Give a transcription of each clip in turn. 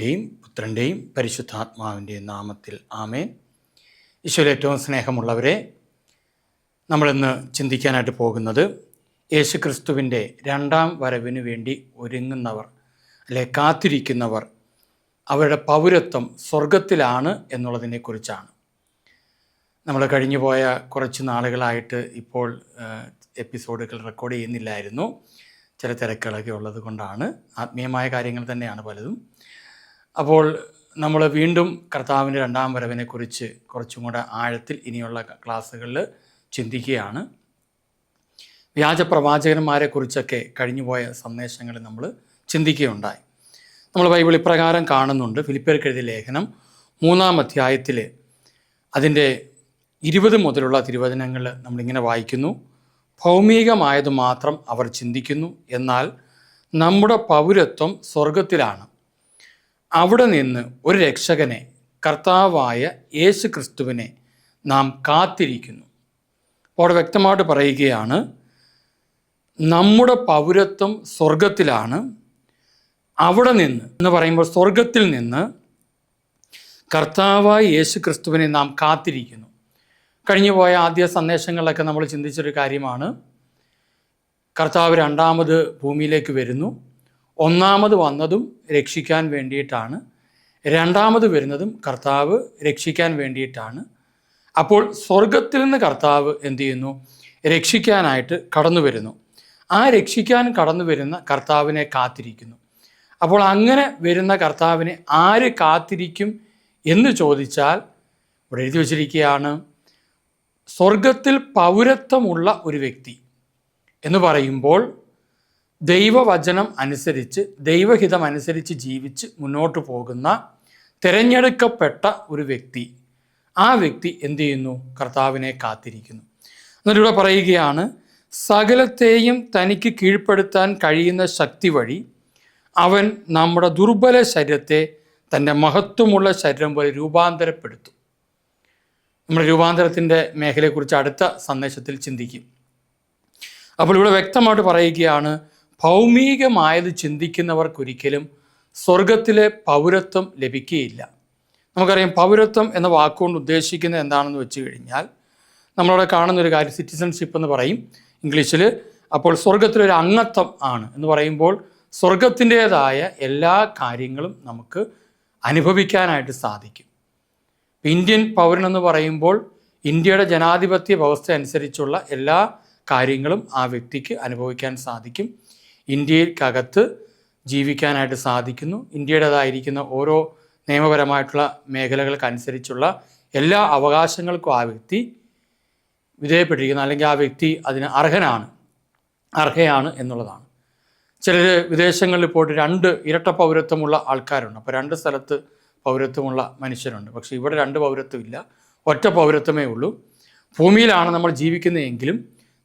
പിതാവിൻ്റെയും പുത്രൻ്റെയും പരിശുദ്ധാത്മാവിൻ്റെയും നാമത്തിൽ ആമേൻ. ഈശോയിൽ ഏറ്റവും സ്നേഹമുള്ളവരെ, നമ്മളിന്ന് ചിന്തിക്കാനായിട്ട് പോകുന്നത് യേശുക്രിസ്തുവിൻ്റെ രണ്ടാം വരവിന് വേണ്ടി ഒരുങ്ങുന്നവർ അല്ലെ കാത്തിരിക്കുന്നവർ അവരുടെ പൗരത്വം സ്വർഗത്തിലാണ് എന്നുള്ളതിനെക്കുറിച്ചാണ്. നമ്മൾ കഴിഞ്ഞു പോയ കുറച്ച് നാളുകളായിട്ട് ഇപ്പോൾ എപ്പിസോഡുകൾ റെക്കോർഡ് ചെയ്യുന്നില്ലായിരുന്നു. ചില തിരക്കുകളൊക്കെ ഉള്ളത് കൊണ്ടാണ്. ആത്മീയമായ കാര്യങ്ങൾ തന്നെയാണ് പലതും. അപ്പോൾ നമ്മൾ വീണ്ടും കർത്താവിൻ്റെ രണ്ടാം വരവിനെക്കുറിച്ച് കുറച്ചും കൂടെ ആഴത്തിൽ ഇനിയുള്ള ക്ലാസ്സുകളിൽ ചിന്തിക്കുകയാണ്. വ്യാജ പ്രവാചകന്മാരെക്കുറിച്ചൊക്കെ കഴിഞ്ഞുപോയ സന്ദേശങ്ങൾ നമ്മൾ ചിന്തിക്കുകയുണ്ടായി. നമ്മൾ ബൈബിൾ ഇപ്രകാരം കാണുന്നുണ്ട്. ഫിലിപ്പിയർക്ക് എഴുതിയ ലേഖനം 3-ാം അധ്യായത്തിൽ അതിൻ്റെ 20 മുതലുള്ള തിരുവചനങ്ങൾ നമ്മളിങ്ങനെ വായിക്കുന്നു. ഭൗമികമായത് മാത്രം അവർ ചിന്തിക്കുന്നു, എന്നാൽ നമ്മുടെ പൗരത്വം സ്വർഗത്തിലാണ്. അവിടെ നിന്ന് ഒരു രക്ഷകനെ, കർത്താവായ യേശു ക്രിസ്തുവിനെ നാം കാത്തിരിക്കുന്നു. അപ്പോൾ അവിടെ വ്യക്തമായിട്ട് പറയുകയാണ്, നമ്മുടെ പൗരത്വം സ്വർഗത്തിലാണ്. അവിടെ നിന്ന് എന്ന് പറയുമ്പോൾ സ്വർഗത്തിൽ നിന്ന് കർത്താവായ യേശു ക്രിസ്തുവിനെ നാം കാത്തിരിക്കുന്നു. കഴിഞ്ഞു പോയ ആദ്യ സന്ദേശങ്ങളിലൊക്കെ നമ്മൾ ചിന്തിച്ചൊരു കാര്യമാണ്, കർത്താവ് രണ്ടാമത് ഭൂമിയിലേക്ക് വരുന്നു. ഒന്നാമത് വന്നതും രക്ഷിക്കാൻ വേണ്ടിയിട്ടാണ്, രണ്ടാമത് വരുന്നതും കർത്താവ് രക്ഷിക്കാൻ വേണ്ടിയിട്ടാണ്. അപ്പോൾ സ്വർഗത്തിൽ നിന്ന് കർത്താവ് എന്ത് ചെയ്യുന്നു? രക്ഷിക്കാനായിട്ട് കടന്നു വരുന്നു. ആ രക്ഷിക്കാൻ കടന്നു വരുന്ന കർത്താവിനെ കാത്തിരിക്കുന്നു. അപ്പോൾ അങ്ങനെ വരുന്ന കർത്താവിനെ ആര് കാത്തിരിക്കും എന്ന് ചോദിച്ചാൽ ഇവിടെ എഴുതി വച്ചിരിക്കുകയാണ്, സ്വർഗത്തിൽ പൗരത്വമുള്ള ഒരു വ്യക്തി എന്ന് പറയുമ്പോൾ ദൈവവചനം അനുസരിച്ച്, ദൈവഹിതം അനുസരിച്ച് ജീവിച്ച് മുന്നോട്ട് പോകുന്ന തിരഞ്ഞെടുക്കപ്പെട്ട ഒരു വ്യക്തി. ആ വ്യക്തി എന്ത് ചെയ്യുന്നു? കർത്താവിനെ കാത്തിരിക്കുന്നു. എന്നിട്ടിവിടെ പറയുകയാണ്, സകലത്തെയും തനിക്ക് കീഴ്പ്പെടുത്താൻ കഴിയുന്ന ശക്തി വഴി അവൻ നമ്മുടെ ദുർബല ശരീരത്തെ തൻ്റെ മഹത്വമുള്ള ശരീരം പോലെ രൂപാന്തരപ്പെടുത്തും. നമ്മുടെ രൂപാന്തരത്തിൻ്റെ മേഖലയെക്കുറിച്ച് അടുത്ത സന്ദേശത്തിൽ ചിന്തിക്കും. അപ്പോൾ ഇവിടെ വ്യക്തമായിട്ട് പറയുകയാണ്, ഭൗമികമായത് ചിന്തിക്കുന്നവർക്കൊരിക്കലും സ്വർഗത്തിലെ പൗരത്വം ലഭിക്കുകയില്ല. നമുക്കറിയാം, പൗരത്വം എന്ന വാക്കുകൊണ്ട് ഉദ്ദേശിക്കുന്നത് എന്താണെന്ന് വെച്ച് കഴിഞ്ഞാൽ, നമ്മളവിടെ കാണുന്നൊരു കാര്യം സിറ്റിസൺഷിപ്പ് എന്ന് പറയും ഇംഗ്ലീഷിൽ. അപ്പോൾ സ്വർഗത്തിലൊരു അംഗത്വം ആണ് എന്ന് പറയുമ്പോൾ സ്വർഗത്തിൻ്റേതായ എല്ലാ കാര്യങ്ങളും നമുക്ക് അനുഭവിക്കാനായിട്ട് സാധിക്കും. ഇന്ത്യൻ പൗരനെന്ന് പറയുമ്പോൾ ഇന്ത്യയുടെ ജനാധിപത്യ വ്യവസ്ഥ അനുസരിച്ചുള്ള എല്ലാ കാര്യങ്ങളും ആ വ്യക്തിക്ക് അനുഭവിക്കാൻ സാധിക്കും. ഇന്ത്യക്കകത്ത് ജീവിക്കാനായിട്ട് സാധിക്കുന്നു. ഇന്ത്യയുടേതായിരിക്കുന്ന ഓരോ നിയമപരമായിട്ടുള്ള മേഖലകൾക്കനുസരിച്ചുള്ള എല്ലാ അവകാശങ്ങൾക്കും ആ വ്യക്തി വിധേയപ്പെട്ടിരിക്കുന്നു, അല്ലെങ്കിൽ ആ വ്യക്തി അതിന് അർഹയാണ് എന്നുള്ളതാണ്. ചിലർ വിദേശങ്ങളിൽ പോയിട്ട് 2 ഇരട്ട പൗരത്വമുള്ള ആൾക്കാരുണ്ട്. അപ്പോൾ 2 സ്ഥലത്ത് പൗരത്വമുള്ള മനുഷ്യരുണ്ട്. പക്ഷേ ഇവിടെ 2 പൗരത്വമില്ല, ഒറ്റ പൗരത്വമേ ഉള്ളൂ. ഭൂമിയിലാണ് നമ്മൾ ജീവിക്കുന്നതെങ്കിലും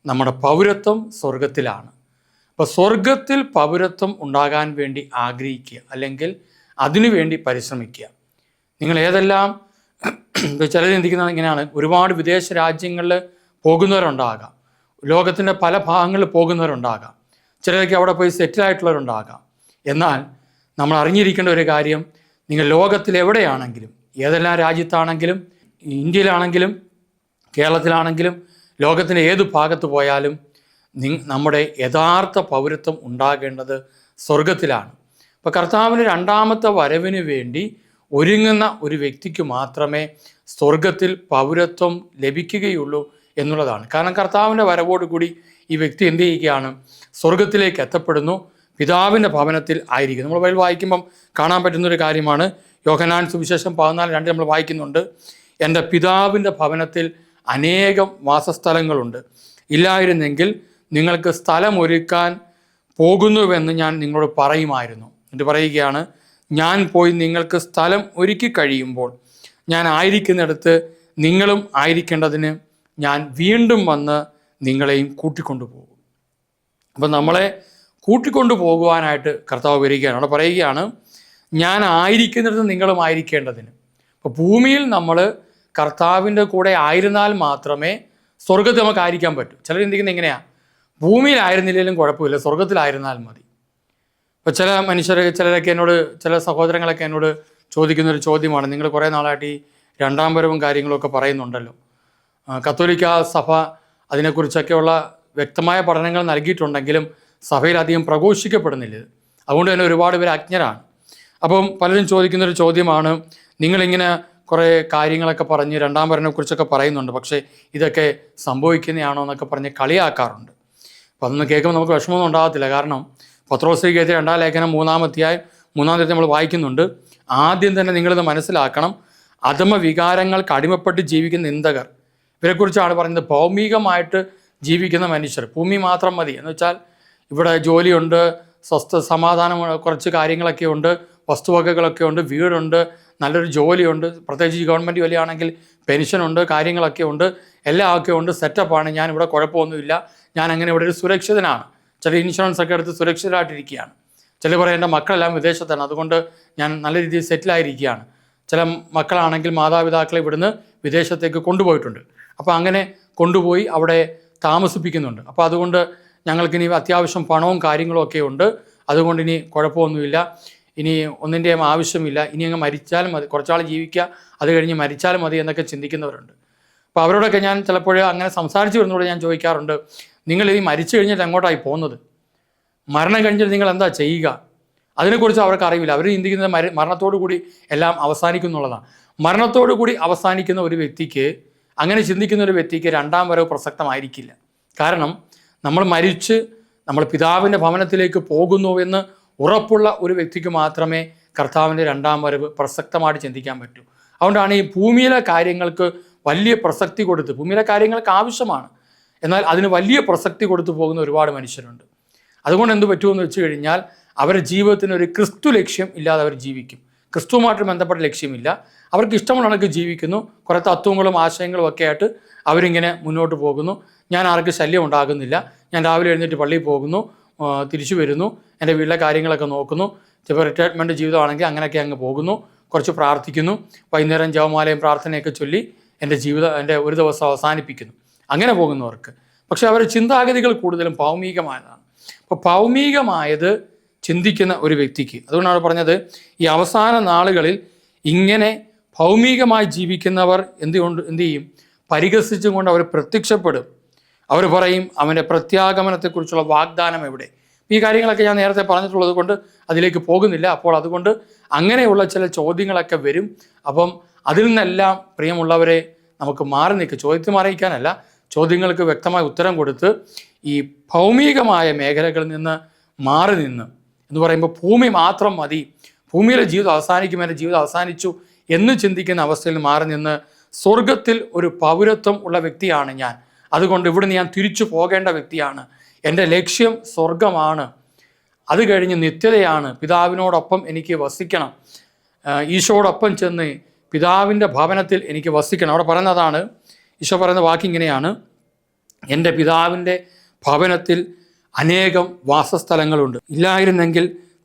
നമ്മുടെ പൗരത്വം സ്വർഗത്തിലാണ്. അപ്പോൾ സ്വർഗത്തിൽ പൗരത്വം ഉണ്ടാകാൻ വേണ്ടി ആഗ്രഹിക്കുക, അല്ലെങ്കിൽ അതിനുവേണ്ടി പരിശ്രമിക്കുക. നിങ്ങൾ ഏതെല്ലാം ചിലർ ചിന്തിക്കുന്നത് ഇങ്ങനെയാണ്, ഒരുപാട് വിദേശ രാജ്യങ്ങളിൽ പോകുന്നവരുണ്ടാകാം, ലോകത്തിൻ്റെ പല ഭാഗങ്ങളിൽ പോകുന്നവരുണ്ടാകാം, ചിലരൊക്കെ അവിടെ പോയി സെറ്റിലായിട്ടുള്ളവരുണ്ടാകാം. എന്നാൽ നമ്മൾ അറിഞ്ഞിരിക്കേണ്ട ഒരു കാര്യം, നിങ്ങൾ ലോകത്തിൽ എവിടെയാണെങ്കിലും, ഏതെല്ലാം രാജ്യത്താണെങ്കിലും, ഇന്ത്യയിലാണെങ്കിലും കേരളത്തിലാണെങ്കിലും ലോകത്തിൻ്റെ ഏത് ഭാഗത്ത് പോയാലും നമ്മുടെ യഥാർത്ഥ പൗരത്വം ഉണ്ടാകേണ്ടത് സ്വർഗത്തിലാണ്. അപ്പോൾ കർത്താവിന് രണ്ടാമത്തെ വരവിന് വേണ്ടി ഒരുങ്ങുന്ന ഒരു വ്യക്തിക്ക് മാത്രമേ സ്വർഗത്തിൽ പൗരത്വം ലഭിക്കുകയുള്ളൂ എന്നുള്ളതാണ്. കാരണം കർത്താവിൻ്റെ വരവോടുകൂടി ഈ വ്യക്തി എന്ത് ചെയ്യുകയാണ്? സ്വർഗത്തിലേക്ക് എത്തപ്പെടുന്നു, പിതാവിൻ്റെ ഭവനത്തിൽ ആയിരിക്കും. നമ്മൾ ബൈബിൾ വായിക്കുമ്പം കാണാൻ പറ്റുന്നൊരു കാര്യമാണ്. യോഹന്നാൻ സുവിശേഷം 14:2 നമ്മൾ വായിക്കുന്നുണ്ട്, എൻ്റെ പിതാവിൻ്റെ ഭവനത്തിൽ അനേകം വാസസ്ഥലങ്ങളുണ്ട്, ഇല്ലായിരുന്നെങ്കിൽ നിങ്ങൾക്ക് സ്ഥലമൊരുക്കാൻ പോകുന്നുവെന്ന് ഞാൻ നിങ്ങളോട് പറയുമായിരുന്നു. എന്നിട്ട് പറയുകയാണ്, ഞാൻ പോയി നിങ്ങൾക്ക് സ്ഥലം ഒരുക്കി കഴിയുമ്പോൾ ഞാൻ ആയിരിക്കുന്നിടത്ത് നിങ്ങളും ആയിരിക്കേണ്ടതിന് ഞാൻ വീണ്ടും വന്ന് നിങ്ങളെയും കൂട്ടിക്കൊണ്ടു പോകും. അപ്പം നമ്മളെ കൂട്ടിക്കൊണ്ടു പോകുവാനായിട്ട് കർത്താവ് വരികയാണ്. അവിടെ പറയുകയാണ്, ഞാൻ ആയിരിക്കുന്നിടത്ത് നിങ്ങളും ആയിരിക്കേണ്ടതിന്. അപ്പോൾ ഭൂമിയിൽ നമ്മൾ കർത്താവിൻ്റെ കൂടെ ആയിരുന്നാൽ മാത്രമേ സ്വർഗത്തിൽ നമുക്ക് ആയിരിക്കാൻ പറ്റൂ. ചിലർ ചിന്തിക്കുന്നത് എങ്ങനെയാണ്, ഭൂമിയിലായിരുന്നില്ലെങ്കിലും കുഴപ്പമില്ല, സ്വർഗത്തിലായിരുന്നാൽ മതി. ഇപ്പോൾ ചില ചിലരൊക്കെ എന്നോട്, ചില സഹോദരങ്ങളൊക്കെ എന്നോട് ചോദിക്കുന്നൊരു ചോദ്യമാണ്, നിങ്ങൾ കുറേ നാളായിട്ട് ഈ രണ്ടാം വരവും കാര്യങ്ങളൊക്കെ പറയുന്നുണ്ടല്ലോ, കത്തോലിക്ക സഭ അതിനെക്കുറിച്ചൊക്കെയുള്ള വ്യക്തമായ പഠനങ്ങൾ നൽകിയിട്ടുണ്ടെങ്കിലും സഭയിലധികം പ്രഘോഷിക്കപ്പെടുന്നില്ല. അതുകൊണ്ട് തന്നെ ഒരുപാട് പേര് അജ്ഞരാണ്. അപ്പം പലരും ചോദിക്കുന്നൊരു ചോദ്യമാണ്, നിങ്ങളിങ്ങനെ കുറേ കാര്യങ്ങളൊക്കെ പറഞ്ഞ് രണ്ടാം വരവിനെക്കുറിച്ചൊക്കെ പറയുന്നുണ്ട്, പക്ഷേ ഇതൊക്കെ സംഭവിക്കുന്നതാണോ എന്നൊക്കെ പറഞ്ഞ് കളിയാക്കാറുണ്ട്. അപ്പം അതൊന്നും കേൾക്കുമ്പോൾ നമുക്ക് വിഷമമൊന്നും ഉണ്ടാകത്തില്ല. കാരണം പത്രോസ്ലീഹയുടെ 2-ാം ലേഖനം 3-ാം അധ്യായം 3-ാം തീയതി നമ്മൾ വായിക്കുന്നുണ്ട്, ആദ്യം തന്നെ നിങ്ങളിത് മനസ്സിലാക്കണം, അധമ വികാരങ്ങൾക്ക് അടിമപ്പെട്ട് ജീവിക്കുന്ന നിന്ദകർ, ഇവരെക്കുറിച്ചാണ് പറയുന്നത്. ഭൗമികമായിട്ട് ജീവിക്കുന്ന മനുഷ്യർ, ഭൂമി മാത്രം മതി എന്ന് വെച്ചാൽ ഇവിടെ ജോലിയുണ്ട്, സമാധാനം, കുറച്ച് കാര്യങ്ങളൊക്കെ ഉണ്ട്, വസ്തുവകകളൊക്കെ ഉണ്ട്, വീടുണ്ട്, നല്ലൊരു ജോലിയുണ്ട്, പ്രത്യേകിച്ച് ഗവൺമെൻറ് ജോലിയാണെങ്കിൽ പെൻഷനുണ്ട്, കാര്യങ്ങളൊക്കെ ഉണ്ട്, എല്ലാം ഒക്കെ ഉണ്ട്, സെറ്റപ്പാണ്, ഞാനിവിടെ കുഴപ്പമൊന്നുമില്ല, ഞാൻ അങ്ങനെ ഇവിടെ ഒരു സുരക്ഷിതനാണ്. ചില ഇൻഷുറൻസ് ഒക്കെ എടുത്ത് സുരക്ഷിതരായിട്ടിരിക്കുകയാണ്. ചില പറയും എൻ്റെ മക്കളെല്ലാം വിദേശത്താണ്, അതുകൊണ്ട് ഞാൻ നല്ല രീതിയിൽ സെറ്റിലായിരിക്കുകയാണ്. ചില മക്കളാണെങ്കിൽ മാതാപിതാക്കളെ ഇവിടുന്ന് വിദേശത്തേക്ക് കൊണ്ടുപോയിട്ടുണ്ട്. അപ്പോൾ അങ്ങനെ കൊണ്ടുപോയി അവിടെ താമസിപ്പിക്കുന്നുണ്ട്. അപ്പോൾ അതുകൊണ്ട് ഞങ്ങൾക്കിനി അത്യാവശ്യം പണവും കാര്യങ്ങളും ഒക്കെ ഉണ്ട്, അതുകൊണ്ട് ഇനി കുഴപ്പമൊന്നുമില്ല, ഇനി ഒന്നിൻ്റെയും ആവശ്യമില്ല, ഇനി അങ്ങ് മരിച്ചാലും മതി, കുറച്ചാൾ ജീവിക്കുക, അത് കഴിഞ്ഞ് മരിച്ചാലും മതി എന്നൊക്കെ ചിന്തിക്കുന്നവരുണ്ട്. അപ്പോൾ അവരോടൊക്കെ ഞാൻ ചിലപ്പോൾ അങ്ങനെ സംസാരിച്ച് വരുന്നതോടെ ഞാൻ ചോദിക്കാറുണ്ട്, നിങ്ങൾ ഈ മരിച്ചു കഴിഞ്ഞിട്ട് എങ്ങോട്ടായി പോകുന്നത്? മരണം കഴിഞ്ഞിട്ട് നിങ്ങൾ എന്താ ചെയ്യുക? അതിനെക്കുറിച്ച് അവർക്ക് അറിയില്ല. അവർ ചിന്തിക്കുന്നത് മരണത്തോടു കൂടി എല്ലാം അവസാനിക്കുന്നുള്ളതാണ്. മരണത്തോടു കൂടി അവസാനിക്കുന്ന ഒരു വ്യക്തിക്ക്, അങ്ങനെ ചിന്തിക്കുന്ന ഒരു വ്യക്തിക്ക് രണ്ടാം വരവ് പ്രസക്തമായിരിക്കില്ല. കാരണം നമ്മൾ മരിച്ച് നമ്മൾ പിതാവിൻ്റെ ഭവനത്തിലേക്ക് പോകുന്നു എന്ന് ഉറപ്പുള്ള ഒരു വ്യക്തിക്ക് മാത്രമേ കർത്താവിൻ്റെ രണ്ടാം വരവ് പ്രസക്തമായിട്ട് ചിന്തിക്കാൻ പറ്റൂ. അതുകൊണ്ടാണ് ഈ ഭൂമിയിലെ കാര്യങ്ങൾക്ക് വലിയ പ്രസക്തി കൊടുത്ത്, ഭൂമിയിലെ കാര്യങ്ങൾക്ക് ആവശ്യമാണ്, എന്നാൽ അതിന് വലിയ പ്രസക്തി കൊടുത്തു പോകുന്ന ഒരുപാട് മനുഷ്യരുണ്ട്. അതുകൊണ്ട് എന്ത് പറ്റുമെന്ന് വെച്ച് കഴിഞ്ഞാൽ അവരുടെ ജീവിതത്തിന് ഒരു ക്രിസ്തു ലക്ഷ്യം ഇല്ലാതെ അവർ ജീവിക്കും. ക്രിസ്തുവുമായിട്ട് ബന്ധപ്പെട്ട ലക്ഷ്യമില്ല, അവർക്ക് ഇഷ്ടമുള്ള കണക്ക് ജീവിക്കുന്നു, കുറേ തത്വങ്ങളും ആശയങ്ങളും ഒക്കെ ആയിട്ട് അവരിങ്ങനെ മുന്നോട്ട് പോകുന്നു. ഞാൻ ആർക്ക് ശല്യം ഉണ്ടാകുന്നില്ല, ഞാൻ രാവിലെ എഴുന്നേറ്റ് പള്ളിയിൽ പോകുന്നു, തിരിച്ചു വരുന്നു, എൻ്റെ വീട്ടിലെ കാര്യങ്ങളൊക്കെ നോക്കുന്നു, ചിലപ്പോൾ റിട്ടയർമെൻറ്റ് ജീവിതമാണെങ്കിൽ അങ്ങനെയൊക്കെ അങ്ങ് പോകുന്നു, കുറച്ച് പ്രാർത്ഥിക്കുന്നു, വൈകുന്നേരം ജപമാലയും പ്രാർത്ഥനയൊക്കെ ചൊല്ലി എൻ്റെ ഒരു ദിവസം അവസാനിപ്പിക്കുന്നു. അങ്ങനെ പോകുന്നവർക്ക് പക്ഷേ അവരുടെ ചിന്താഗതികൾ കൂടുതലും ഭൗമികമായതാണ്. അപ്പോൾ ഭൗമികമായത് ചിന്തിക്കുന്ന ഒരു വ്യക്തിക്ക്, അതുകൊണ്ടാണ് പറഞ്ഞത് ഈ അവസാന നാളുകളിൽ ഇങ്ങനെ ഭൗമികമായി ജീവിക്കുന്നവർ എന്ത് ചെയ്യും? പരിഹസിച്ചും കൊണ്ട് അവർ പ്രത്യക്ഷപ്പെടും. അവർ പറയും, അവൻ്റെ പ്രത്യാഗമനത്തെക്കുറിച്ചുള്ള വാഗ്ദാനം എവിടെ? ഈ കാര്യങ്ങളൊക്കെ ഞാൻ നേരത്തെ പറഞ്ഞിട്ടുള്ളത് കൊണ്ട് അതിലേക്ക് പോകുന്നില്ല. അപ്പോൾ അതുകൊണ്ട് അങ്ങനെയുള്ള ചില ചോദ്യങ്ങളൊക്കെ വരും. അപ്പം അതിൽ നിന്നെല്ലാം പ്രിയമുള്ളവരെ നമുക്ക് മാറി നിൽക്കുക, ചോദ്യത്തിൽ അറിയിക്കാനല്ല, ചോദ്യങ്ങൾക്ക് വ്യക്തമായ ഉത്തരം കൊടുത്ത് ഈ ഭൗമികമായ മേഖലകളിൽ നിന്ന് മാറി നിന്ന്, എന്ന് പറയുമ്പോൾ ഭൂമി മാത്രം മതി, ഭൂമിയിലെ ജീവിതം അവസാനിക്കും, എൻ്റെ ജീവിതം അവസാനിച്ചു എന്ന് ചിന്തിക്കുന്ന അവസ്ഥയിൽ മാറി നിന്ന് സ്വർഗത്തിൽ ഒരു പൗരത്വം ഉള്ള വ്യക്തിയാണ് ഞാൻ, അതുകൊണ്ട് ഇവിടുന്ന് ഞാൻ തിരിച്ചു പോകേണ്ട വ്യക്തിയാണ്, എൻ്റെ ലക്ഷ്യം സ്വർഗമാണ്, അത് കഴിഞ്ഞ് നിത്യതയാണ്, പിതാവിനോടൊപ്പം എനിക്ക് വസിക്കണം, ഈശോടൊപ്പം ചെന്ന് പിതാവിൻ്റെ ഭവനത്തിൽ എനിക്ക് വസിക്കണം. അവിടെ പറയുന്നതാണ്, ഈശോ പറയുന്ന വാക്കിങ്ങനെയാണ്, എൻ്റെ പിതാവിൻ്റെ ഭവനത്തിൽ അനേകം വാസസ്ഥലങ്ങളുണ്ട്, ഇല്ലായിരുന്നെങ്കിൽ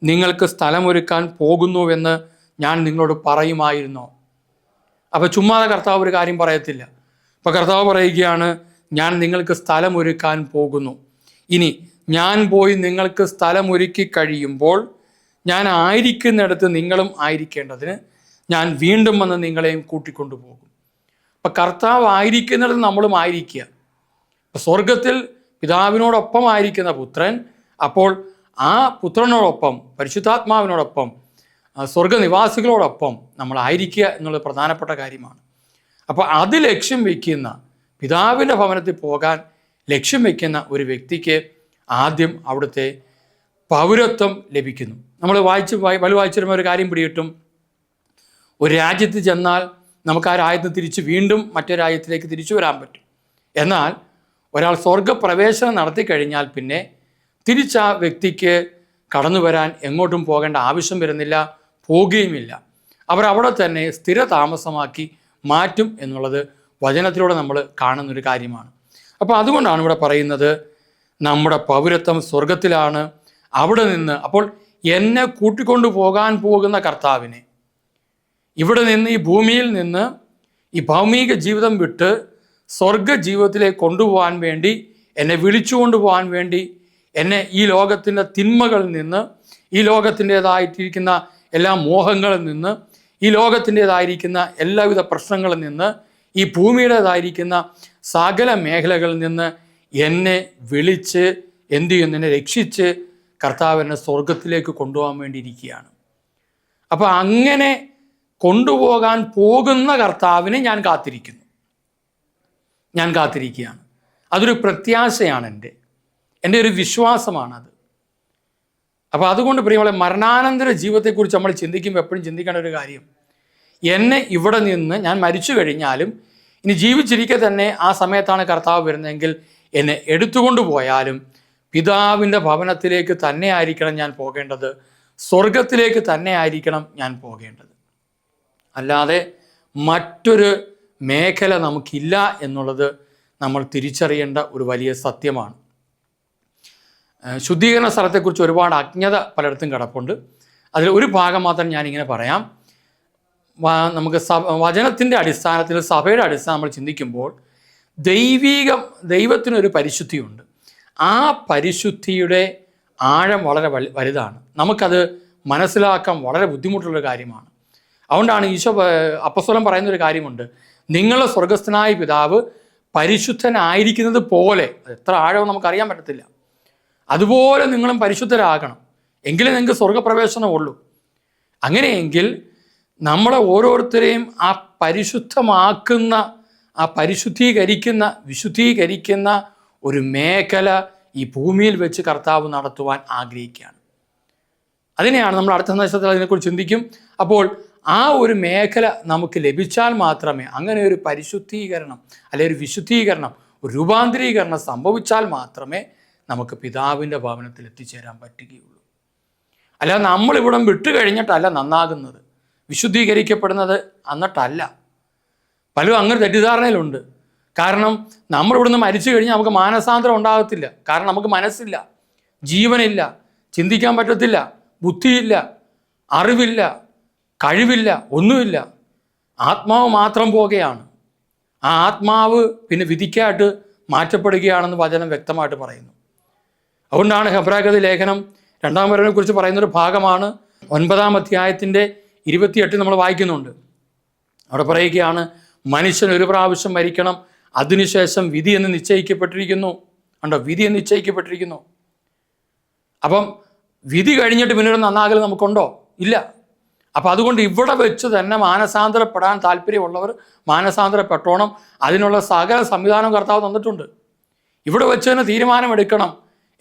നിങ്ങൾക്ക് സ്ഥലമൊരുക്കാൻ പോകുന്നുവെന്ന് ഞാൻ നിങ്ങളോട് പറയുമായിരുന്നോ? അപ്പോൾ ചുമ്മാതെ കർത്താവ് ഒരു കാര്യം പറയത്തില്ല. അപ്പോൾ കർത്താവ് പറയുകയാണ്, ഞാൻ നിങ്ങൾക്ക് സ്ഥലമൊരുക്കാൻ പോകുന്നു, ഇനി ഞാൻ പോയി നിങ്ങൾക്ക് സ്ഥലമൊരുക്കി കഴിയുമ്പോൾ ഞാൻ ആയിരിക്കുന്നിടത്ത് നിങ്ങളും ആയിരിക്കേണ്ടതിന് ഞാൻ വീണ്ടും വന്ന് നിങ്ങളെയും കൂട്ടിക്കൊണ്ടു പോകും. അപ്പം കർത്താവ് ആയിരിക്കുന്നിടത്ത് നമ്മളും ആയിരിക്കുക. സ്വർഗത്തിൽ പിതാവിനോടൊപ്പം ആയിരിക്കുന്ന പുത്രൻ, അപ്പോൾ ആ പുത്രനോടൊപ്പം പരിശുദ്ധാത്മാവിനോടൊപ്പം സ്വർഗനിവാസികളോടൊപ്പം നമ്മളായിരിക്കുക എന്നുള്ളത് പ്രധാനപ്പെട്ട കാര്യമാണ്. അപ്പോൾ അത് ലക്ഷ്യം വയ്ക്കുന്ന, പിതാവിൻ്റെ ഭവനത്തിൽ പോകാൻ ലക്ഷ്യം വയ്ക്കുന്ന ഒരു വ്യക്തിക്ക് ആദ്യം അവിടുത്തെ പൗരത്വം ലഭിക്കുന്നു. നമ്മൾ വായിച്ചു വരുമ്പോൾ ഒരു കാര്യം പിടികിട്ടും, ഒരു രാജ്യത്ത് ചെന്നാൽ നമുക്ക് ആ രാജ്യത്ത് തിരിച്ച് വീണ്ടും മറ്റൊരു രാജ്യത്തിലേക്ക് തിരിച്ചു വരാൻ പറ്റും. എന്നാൽ ഒരാൾ സ്വർഗപ്രവേശനം നടത്തി കഴിഞ്ഞാൽ പിന്നെ തിരിച്ച് ആ വ്യക്തിക്ക് കടന്നു വരാൻ എങ്ങോട്ടും പോകേണ്ട ആവശ്യം വരുന്നില്ല, പോകുകയുമില്ല. അവർ അവിടെ തന്നെ സ്ഥിര താമസമാക്കി മാറ്റും എന്നുള്ളത് വചനത്തിലൂടെ നമ്മൾ കാണുന്നൊരു കാര്യമാണ്. അപ്പോൾ അതുകൊണ്ടാണ് ഇവിടെ പറയുന്നത്, നമ്മുടെ പൗരത്വം സ്വർഗത്തിലാണ്, അവിടെ നിന്ന്, അപ്പോൾ എന്നെ കൂട്ടിക്കൊണ്ടു പോകാൻ പോകുന്ന കർത്താവിനെ ഇവിടെ നിന്ന്, ഈ ഭൂമിയിൽ നിന്ന് ഈ ഭൗമിക ജീവിതം വിട്ട് സ്വർഗ ജീവിതത്തിലേക്ക് കൊണ്ടുപോകാൻ വേണ്ടി, എന്നെ വിളിച്ചു കൊണ്ടുപോകാൻ വേണ്ടി, എന്നെ ഈ ലോകത്തിൻ്റെ തിന്മകളിൽ നിന്ന്, ഈ ലോകത്തിൻ്റേതായിട്ടിരിക്കുന്ന എല്ലാ മോഹങ്ങളിൽ നിന്ന്, ഈ ലോകത്തിൻ്റേതായിരിക്കുന്ന എല്ലാവിധ പ്രശ്നങ്ങളിൽ നിന്ന്, ഈ ഭൂമിയുടേതായിരിക്കുന്ന സകല മേഖലകളിൽ നിന്ന് എന്നെ വിളിച്ച് എന്തു ചെയ്യുന്നു, എന്നെ രക്ഷിച്ച് കർത്താവ് എന്നെ സ്വർഗത്തിലേക്ക് കൊണ്ടുപോകാൻ വേണ്ടിയിരിക്കുകയാണ്. അപ്പോൾ അങ്ങനെ കൊണ്ടുപോകാൻ പോകുന്ന കർത്താവിനെ ഞാൻ കാത്തിരിക്കുകയാണ്. അതൊരു പ്രത്യാശയാണ്, എൻ്റെ ഒരു വിശ്വാസമാണത്. അപ്പോൾ അതുകൊണ്ട് പ്രിയമുള്ള, മരണാനന്തര ജീവിതത്തെക്കുറിച്ച് നമ്മൾ ചിന്തിക്കുമ്പോൾ എപ്പോഴും ചിന്തിക്കേണ്ട ഒരു കാര്യം, എന്നെ ഇവിടെ നിന്ന് ഞാൻ മരിച്ചു കഴിഞ്ഞാലും ഇനി ജീവിച്ചിരിക്കെ തന്നെ ആ സമയത്താണ് കർത്താവ് വരുന്നതെങ്കിൽ എന്നെ എടുത്തുകൊണ്ട് പോയാലും പിതാവിൻ്റെ ഭവനത്തിലേക്ക് തന്നെ ആയിരിക്കണം ഞാൻ പോകേണ്ടത്, സ്വർഗത്തിലേക്ക് തന്നെ ആയിരിക്കണം ഞാൻ പോകേണ്ടത്. അല്ലാതെ മറ്റൊരു മേഖല നമുക്കില്ല എന്നുള്ളത് നമ്മൾ തിരിച്ചറിയേണ്ട ഒരു വലിയ സത്യമാണ്. ശുദ്ധീകരണ സ്ഥലത്തെക്കുറിച്ച് ഒരുപാട് അജ്ഞത പലയിടത്തും കിടപ്പുണ്ട്. അതിൽ ഒരു ഭാഗം മാത്രം ഞാനിങ്ങനെ പറയാം. നമുക്ക് വചനത്തിൻ്റെ അടിസ്ഥാനത്തിൽ, സഭയുടെ അടിസ്ഥാനം നമ്മൾ ചിന്തിക്കുമ്പോൾ ദൈവത്തിനൊരു പരിശുദ്ധിയുണ്ട്. ആ പരിശുദ്ധിയുടെ ആഴം വളരെ വലുതാണ്. നമുക്കത് മനസ്സിലാക്കാൻ വളരെ ബുദ്ധിമുട്ടുള്ളൊരു കാര്യമാണ്. അതുകൊണ്ടാണ് അപ്പോസ്തലൻ പറയുന്നൊരു കാര്യമുണ്ട്, നിങ്ങളുടെ സ്വർഗസ്ഥനായ പിതാവ് പരിശുദ്ധനായിരിക്കുന്നത് പോലെ, എത്ര ആഴം നമുക്കറിയാൻ പറ്റത്തില്ല, അതുപോലെ നിങ്ങളും പരിശുദ്ധരാകണം, എങ്കിലേ നിങ്ങൾക്ക് സ്വർഗപ്രവേശനമുള്ളൂ. അങ്ങനെയെങ്കിൽ നമ്മളെ ഓരോരുത്തരെയും ആ പരിശുദ്ധമാക്കുന്ന, ആ വിശുദ്ധീകരിക്കുന്ന ഒരു മേഖല ഈ ഭൂമിയിൽ വെച്ച് കർത്താവ് നടത്തുവാൻ ആഗ്രഹിക്കുകയാണ്. അതിനെയാണ് നമ്മൾ അടുത്ത സന്ദേശത്തിൽ അതിനെക്കുറിച്ച് ചിന്തിക്കും. അപ്പോൾ ആ ഒരു മേഖല നമുക്ക് ലഭിച്ചാൽ മാത്രമേ, അങ്ങനെ ഒരു പരിശുദ്ധീകരണം അല്ലെങ്കിൽ ഒരു വിശുദ്ധീകരണം, ഒരു രൂപാന്തരീകരണം സംഭവിച്ചാൽ മാത്രമേ നമുക്ക് പിതാവിൻ്റെ ഭവനത്തിൽ എത്തിച്ചേരാൻ പറ്റുകയുള്ളൂ. അല്ലാതെ നമ്മളിവിടം വിട്ടു കഴിഞ്ഞിട്ടല്ല നന്നാകുന്നത്, വിശുദ്ധീകരിക്കപ്പെടുന്നത് എന്നിട്ടല്ല. പലരും അങ്ങനെ തെറ്റിദ്ധാരണയിലുണ്ട്. കാരണം നമ്മളിവിടുന്ന് മരിച്ചു കഴിഞ്ഞാൽ നമുക്ക് മാനസാന്തരം ഉണ്ടാകത്തില്ല. കാരണം നമുക്ക് മനസ്സില്ല, ജീവനില്ല, ചിന്തിക്കാൻ പറ്റത്തില്ല, ബുദ്ധിയില്ല, അറിവില്ല, കഴിവില്ല, ഒന്നുമില്ല. ആത്മാവ് മാത്രം പോകുകയാണ്. ആ ആത്മാവ് പിന്നെ വിധിക്കായിട്ട് മാറ്റപ്പെടുകയാണെന്ന് വചനം വ്യക്തമായിട്ട് പറയുന്നു. അതുകൊണ്ടാണ് ഹെബ്രായരുടെ ലേഖനം 2-ാം വരവിനെക്കുറിച്ച് പറയുന്നൊരു ഭാഗമാണ് 9-ാം അധ്യായത്തിൻ്റെ 28 നമ്മൾ വായിക്കുന്നുണ്ട്. അവിടെ പറയുകയാണ്, മനുഷ്യൻ ഒരു പ്രാവശ്യം മരിക്കണം, അതിനുശേഷം വിധി എന്ന് നിശ്ചയിക്കപ്പെട്ടിരിക്കുന്നു. ഉണ്ടോ? വിധി എന്ന് നിശ്ചയിക്കപ്പെട്ടിരിക്കുന്നു. അപ്പം വിധി കഴിഞ്ഞിട്ട് പിന്നെ ഒരു നന്നാകൽ നമുക്കുണ്ടോ? ഇല്ല. അപ്പം അതുകൊണ്ട് ഇവിടെ വെച്ച് തന്നെ മാനസാന്തരപ്പെടാൻ താല്പര്യമുള്ളവർ മാനസാന്തരപ്പെട്ടോണം. അതിനുള്ള സകല സംവിധാനം കർത്താവ് തന്നിട്ടുണ്ട്. ഇവിടെ വെച്ച് തന്നെ തീരുമാനമെടുക്കണം.